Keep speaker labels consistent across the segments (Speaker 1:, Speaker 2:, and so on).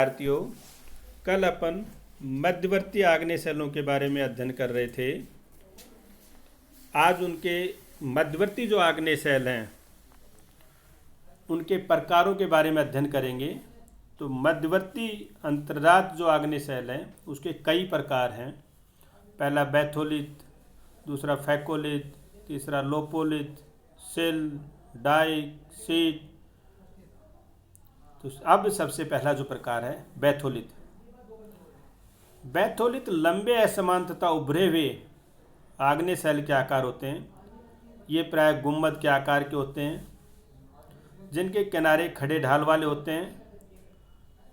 Speaker 1: भारतीयों, कल अपन मध्यवर्ती आग्नेय शैलों के बारे में अध्ययन कर रहे थे। आज उनके मध्यवर्ती जो आग्नेय शैल हैं उनके प्रकारों के बारे में अध्ययन करेंगे। तो मध्यवर्ती अंतर्रात जो आग्नेय शैल हैं उसके कई प्रकार हैं। पहला बैथोलिथ, दूसरा फैकोलिथ, तीसरा लोपोलिथ, सिल, डाइक, सीट। तो अब सबसे पहला जो प्रकार है बैथोलिथ। बैथोलिथ लंबे असमान तथा उभरे हुए आग्नेय शैल के आकार होते हैं। ये प्राय गुंबद के आकार के होते हैं, जिनके किनारे खड़े ढाल वाले होते हैं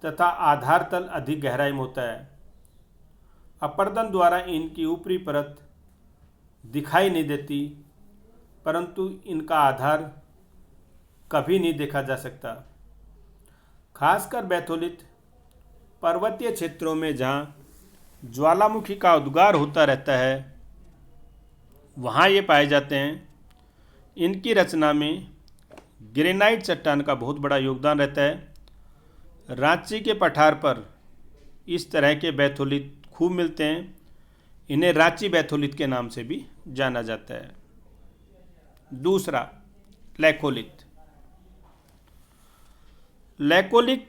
Speaker 1: तथा आधार तल अधिक गहराई में होता है। अपर्दन द्वारा इनकी ऊपरी परत दिखाई नहीं देती, परंतु इनका आधार कभी नहीं देखा जा सकता। खासकर बैथोलिथ पर्वतीय क्षेत्रों में जहाँ ज्वालामुखी का उद्गार होता रहता है वहाँ ये पाए जाते हैं। इनकी रचना में ग्रेनाइट चट्टान का बहुत बड़ा योगदान रहता है। रांची के पठार पर इस तरह के बैथोलिथ खूब मिलते हैं। इन्हें रांची बैथोलिथ के नाम से भी जाना जाता है। दूसरा लैकोलिथ। लैकोलिथ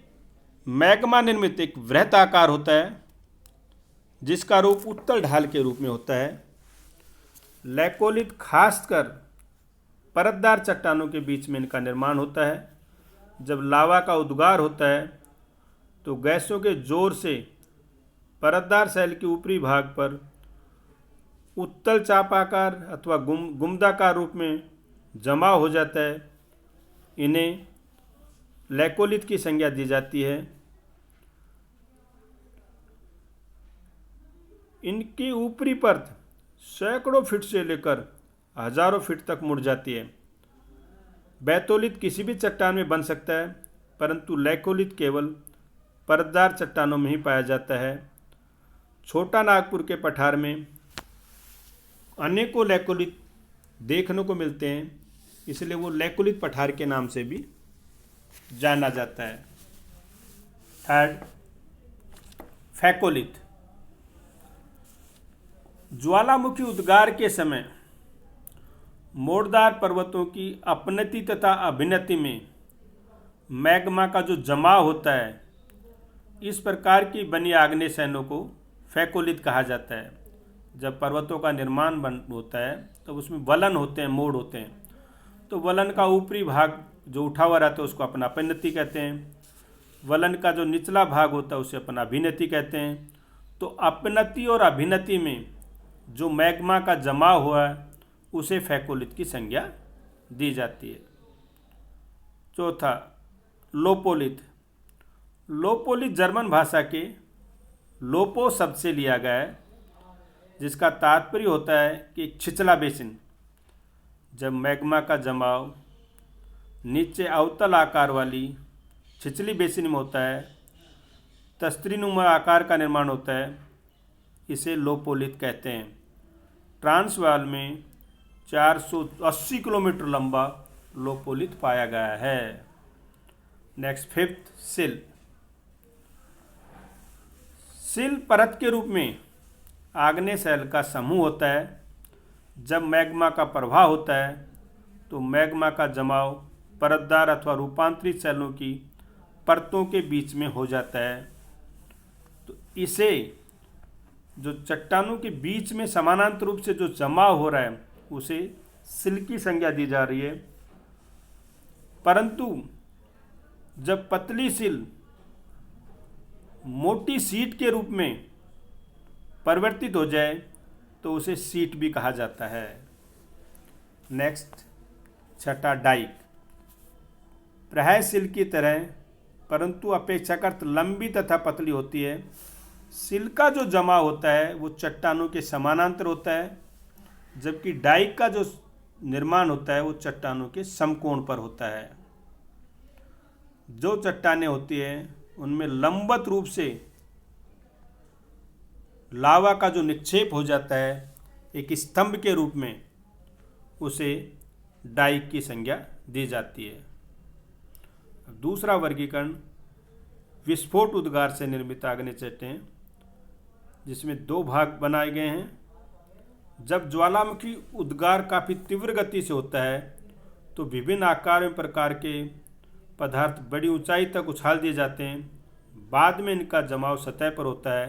Speaker 1: मैग्मा निर्मित एक वृहत आकार होता है जिसका रूप उत्तल ढाल के रूप में होता है। लैकोलिथ खासकर परतदार चट्टानों के बीच में इनका निर्माण होता है। जब लावा का उद्गार होता है तो गैसों के जोर से परतदार शैल के ऊपरी भाग पर उत्तल चापाकार अथवा गुम्बदाकार रूप में जमा हो जाता है। इन्हें लैकोलिथ की संज्ञा दी जाती है। इनकी ऊपरी परत सैकड़ों फीट से लेकर हजारों फीट तक मुड़ जाती है। बैथोलिथ किसी भी चट्टान में बन सकता है, परंतु लैकोलिथ केवल परतदार चट्टानों में ही पाया जाता है। छोटा नागपुर के पठार में अनेकों लैकोलिथ देखने को मिलते हैं, इसलिए वो लैकोलिथ पठार के नाम से भी जाना जाता है। Third phacolith. ज्वालामुखी उद्गार के समय मोड़दार पर्वतों की अपनति तथा अभिनति में मैग्मा का जो जमाव होता है, इस प्रकार की बनी आग्नेय शैलों को फैकोलिथ कहा जाता है। जब पर्वतों का निर्माण होता है तो उसमें वलन होते हैं, मोड़ होते हैं। तो वलन का ऊपरी भाग जो उठा हुआ रहता है उसको अपना अपनति कहते हैं। वलन का जो निचला भाग होता है उसे अपना अभिनति कहते हैं। तो अपनति और अभिनति में जो मैग्मा का जमाव हुआ है उसे फैकोलिथ की संज्ञा दी जाती है। चौथा लोपोलिथ। लोपोलिथ जर्मन भाषा के लोपो शब्द से लिया गया है, जिसका तात्पर्य होता है कि छिछला बेसिन। जब मैग्मा का जमाव नीचे अवतल आकार वाली छिछली बेसिन में होता है, तस्त्रीनुमा आकार का निर्माण होता है, इसे लोपोलिथ कहते हैं। ट्रांसवाल में 480 किलोमीटर लंबा लोपोलिथ पाया गया है। नेक्स्ट फिफ्थ सिल। सिल परत के रूप में आग्नेय शैल का समूह होता है। जब मैग्मा का प्रवाह होता है तो मैग्मा का जमाव परतदार अथवा रूपांतरित शैलों की परतों के बीच में हो जाता है। तो इसे जो चट्टानों के बीच में समानांतर रूप से जो जमाव हो रहा है उसे सिल की संज्ञा दी जा रही है। परंतु जब पतली सिल मोटी सीट के रूप में परिवर्तित हो जाए तो उसे सीट भी कहा जाता है। नेक्स्ट छठा डाइक। प्राय सिल की तरह परंतु अपेक्षाकृत लंबी तथा पतली होती है। सिल का जो जमा होता है वो चट्टानों के समानांतर होता है, जबकि डाइक का जो निर्माण होता है वो चट्टानों के समकोण पर होता है। जो चट्टानें होती हैं उनमें लंबवत रूप से लावा का जो निक्षेप हो जाता है एक स्तंभ के रूप में, उसे डाइक की संज्ञा दी जाती है। दूसरा वर्गीकरण विस्फोट उद्गार से निर्मित आग्नेय चट्टानें, जिसमें 2 भाग बनाए गए हैं। जब ज्वालामुखी उद्गार काफ़ी तीव्र गति से होता है तो विभिन्न आकार एवं प्रकार के पदार्थ बड़ी ऊंचाई तक उछाल दिए जाते हैं। बाद में इनका जमाव सतह पर होता है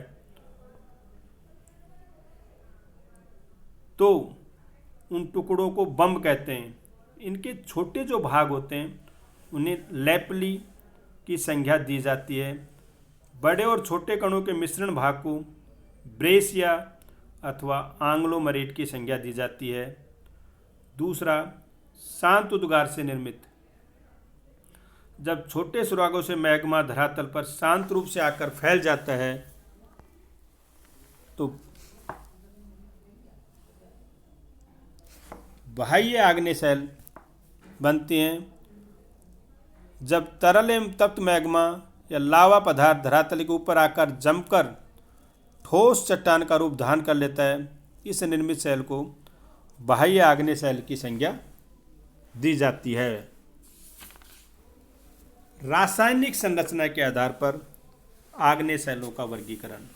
Speaker 1: तो उन टुकड़ों को बम कहते हैं। इनके छोटे जो भाग होते हैं उन्हें लैपली की संज्ञा दी जाती है। बड़े और छोटे कणों के मिश्रण भाग को ब्रेसिया अथवा आंग्लोमरेट की संज्ञा दी जाती है। दूसरा, शांत उद्गार से निर्मित। जब छोटे सुरागों से मैग्मा धरातल पर शांत रूप से आकर फैल जाता है तो बाह्य आग्नेय शैल बनती हैं। जब तरल एवं तप्त मैग्मा या लावा पदार्थ धरातल के ऊपर आकर जमकर ठोस चट्टान का रूप धारण कर लेता है, इस निर्मित शैल को बाह्य आग्नेय शैल की संज्ञा दी जाती है। रासायनिक संरचना के आधार पर आग्नेय शैलों का वर्गीकरण।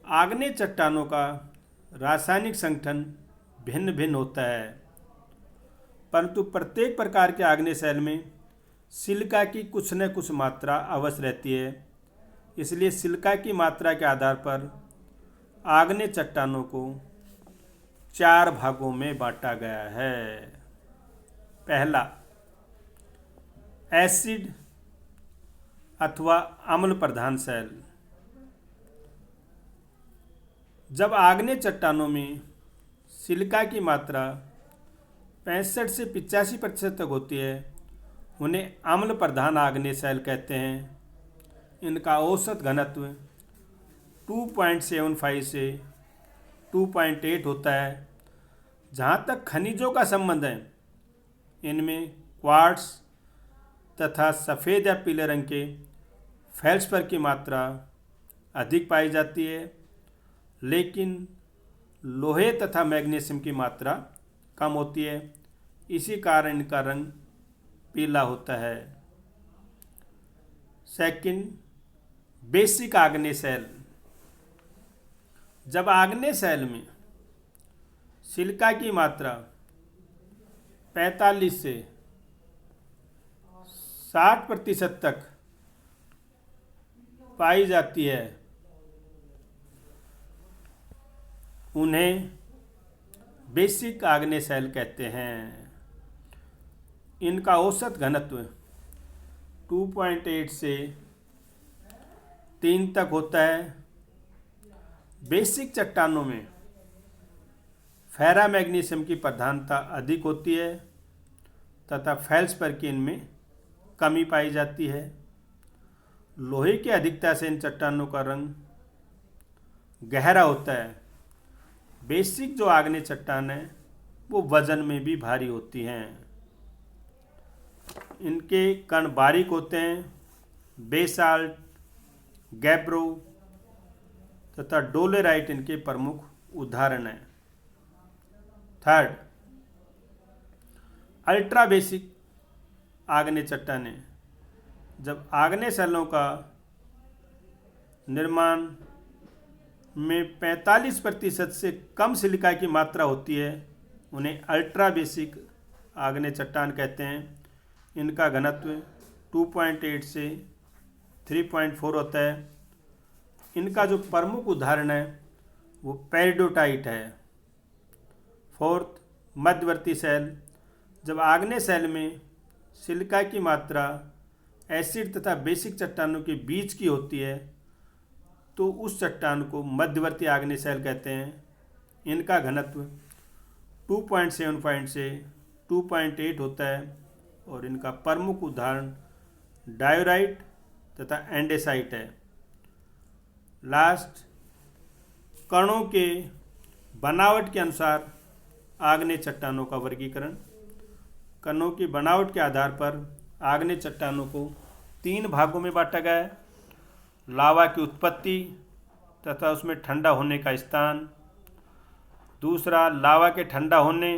Speaker 1: आग्नेय चट्टानों का रासायनिक संगठन भिन्न भिन्न होता है, परंतु प्रत्येक प्रकार के आग्नेय शैल में सिलिका की कुछ न कुछ मात्रा अवश्य रहती है। इसलिए सिलिका की मात्रा के आधार पर आग्नेय चट्टानों को 4 भागों में बांटा गया है। पहला, एसिड अथवा अम्ल प्रधान शैल। जब आग्नेय चट्टानों में सिलिका की मात्रा 65 से 85% तक होती है, उन्हें अम्ल प्रधान आग्नेय शैल कहते हैं। इनका औसत घनत्व 2.75 से 2.8 होता है। जहाँ तक खनिजों का संबंध है, इनमें क्वार्ट्स तथा सफ़ेद या पीले रंग के फेल्ड्सपर की मात्रा अधिक पाई जाती है, लेकिन लोहे तथा मैग्नीशियम की मात्रा कम होती है। इसी कारण इनका रंग पीला होता है। सेकंड, बेसिक आग्नेय शैल। जब आग्नेय शैल में सिलिका की मात्रा 45 से 60% तक पाई जाती है, उन्हें बेसिक आग्नेय शैल कहते हैं। इनका औसत घनत्व 2.8 से 3 तक होता है। बेसिक चट्टानों में फेरा मैग्नीशियम की प्रधानता अधिक होती है तथा फेल्ड्सपर की इनमें कमी पाई जाती है। लोहे की अधिकता से इन चट्टानों का रंग गहरा होता है। बेसिक जो आग्नेय चट्टान है वो वजन में भी भारी होती हैं। इनके कण बारीक होते हैं। बेसाल्ट, गैब्रो तथा डोलेराइट इनके प्रमुख उदाहरण हैं। थर्ड, अल्ट्रा बेसिक आग्नेय चट्टानें। जब आग्नेय शैलों का निर्माण में 45% से कम सिलिका की मात्रा होती है, उन्हें अल्ट्रा बेसिक आग्नेय चट्टान कहते हैं। इनका घनत्व 2.8 से 3.4 होता है। इनका जो प्रमुख उदाहरण है वो पेरिडोटाइट है। फोर्थ, मध्यवर्ती शैल। जब आग्नेय शैल में सिलिका की मात्रा एसिड तथा बेसिक चट्टानों के बीच की होती है तो उस चट्टान को मध्यवर्ती आग्नेय शैल कहते हैं। इनका घनत्व 2.75 से 2.8 होता है और इनका प्रमुख उदाहरण डायोराइट तथा एंडेसाइट है। लास्ट, कणों के बनावट के अनुसार आग्नेय चट्टानों का वर्गीकरण। कणों की बनावट के आधार पर आग्नेय चट्टानों को 3 भागों में बांटा गया है। लावा की उत्पत्ति तथा उसमें ठंडा होने का स्थान। दूसरा, लावा के ठंडा होने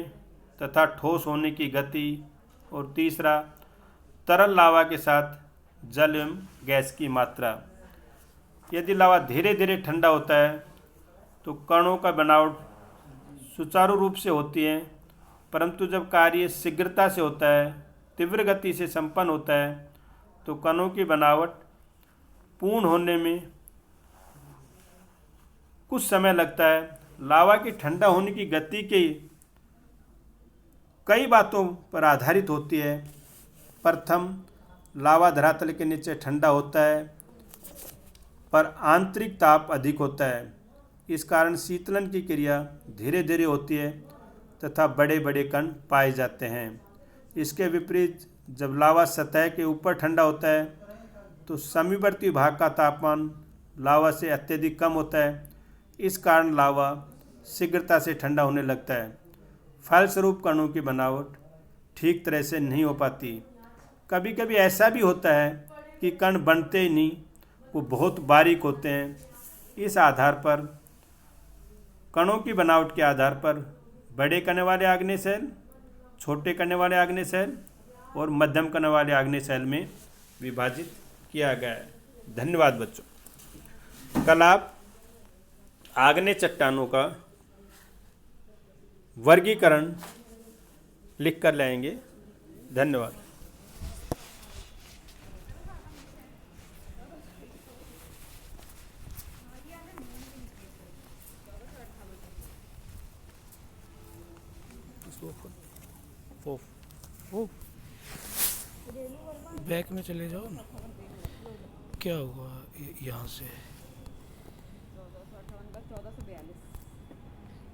Speaker 1: तथा ठोस होने की गति। और तीसरा, तरल लावा के साथ जल एवं गैस की मात्रा। यदि लावा धीरे धीरे ठंडा होता है तो कणों का बनावट सुचारू रूप से होती है, परंतु जब कार्य शीघ्रता से होता है, तीव्र गति से संपन्न होता है, तो कणों की बनावट पूर्ण होने में कुछ समय लगता है। लावा की ठंडा होने की गति की कई बातों पर आधारित होती है। प्रथम, लावा धरातल के नीचे ठंडा होता है पर आंतरिक ताप अधिक होता है। इस कारण शीतलन की क्रिया धीरे धीरे होती है तथा बड़े बड़े कण पाए जाते हैं। इसके विपरीत जब लावा सतह के ऊपर ठंडा होता है तो समीपवर्ती भाग का तापमान लावा से अत्यधिक कम होता है। इस कारण लावा शीघ्रता से ठंडा होने लगता है। फलस्वरूप कणों की बनावट ठीक तरह से नहीं हो पाती। कभी कभी ऐसा भी होता है कि कण बनते ही नहीं, वो बहुत बारीक होते हैं। इस आधार पर कणों की बनावट के आधार पर बड़े कण वाले आग्नेय शैल, छोटे कण वाले आग्नेय शैल और मध्यम कण वाले आग्नेय शैल में विभाजित किया गया है। धन्यवाद बच्चों। कल आप आग्नेय चट्टानों का वर्गीकरण लिख कर लाएंगे। धन्यवाद।
Speaker 2: वो बैक में चले जाओ ना, क्या हुआ यहाँ से?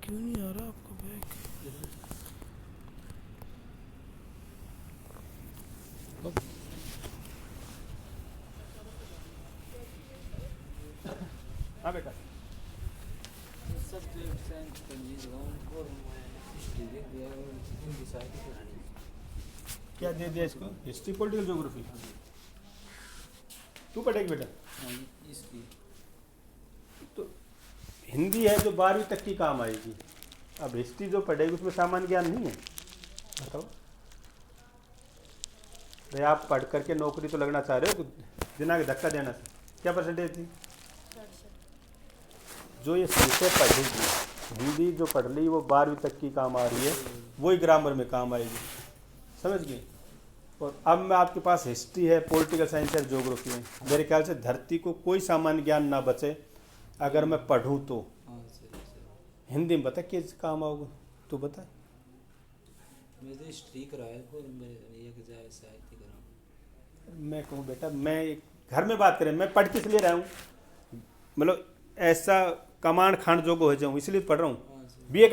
Speaker 2: क्यों नहीं आ रहा आपको बैक?
Speaker 1: हाँ बेटा, क्या दे दिया इसको? हिस्ट्री, पॉलिटिकल ज्योग्राफी तू पढ़ेगी बेटा?
Speaker 3: इसकी
Speaker 1: तो हिंदी है जो 12वीं तक की काम आएगी। अब हिस्ट्री जो पढ़ेगी उसमें सामान्य ज्ञान नहीं है। बताओ भाई, आप पढ़ करके नौकरी तो लगना चाह रहे हो, दिना के धक्का देना। क्या परसेंटेज थी? जो ये विषय पढ़ेगी, हिंदी जो पढ़ ली वो 12वीं तक की काम आ रही है, वही ग्रामर में काम आएगी। समझ गए? और अब मैं आपके पास हिस्ट्री है, पॉलिटिकल साइंस है, ज्योग्राफी है। मेरे ख्याल से धरती को कोई सामान्य ज्ञान ना बचे अगर मैं पढ़ूँ तो। हिंदी में बता किस काम आओगे? तू बता।
Speaker 3: मैं तो हिस्ट्री कराया और मैं ये कि जाए साहित्य करा।
Speaker 1: मैं कहूँ बेटा, मैं घर में बात करें, मैं पढ़ किस लिए रहा हूँ? मतलब ऐसा कमांड खांड जोगो हो जाऊँ इसलिए पढ़ रहा हूँ। बीए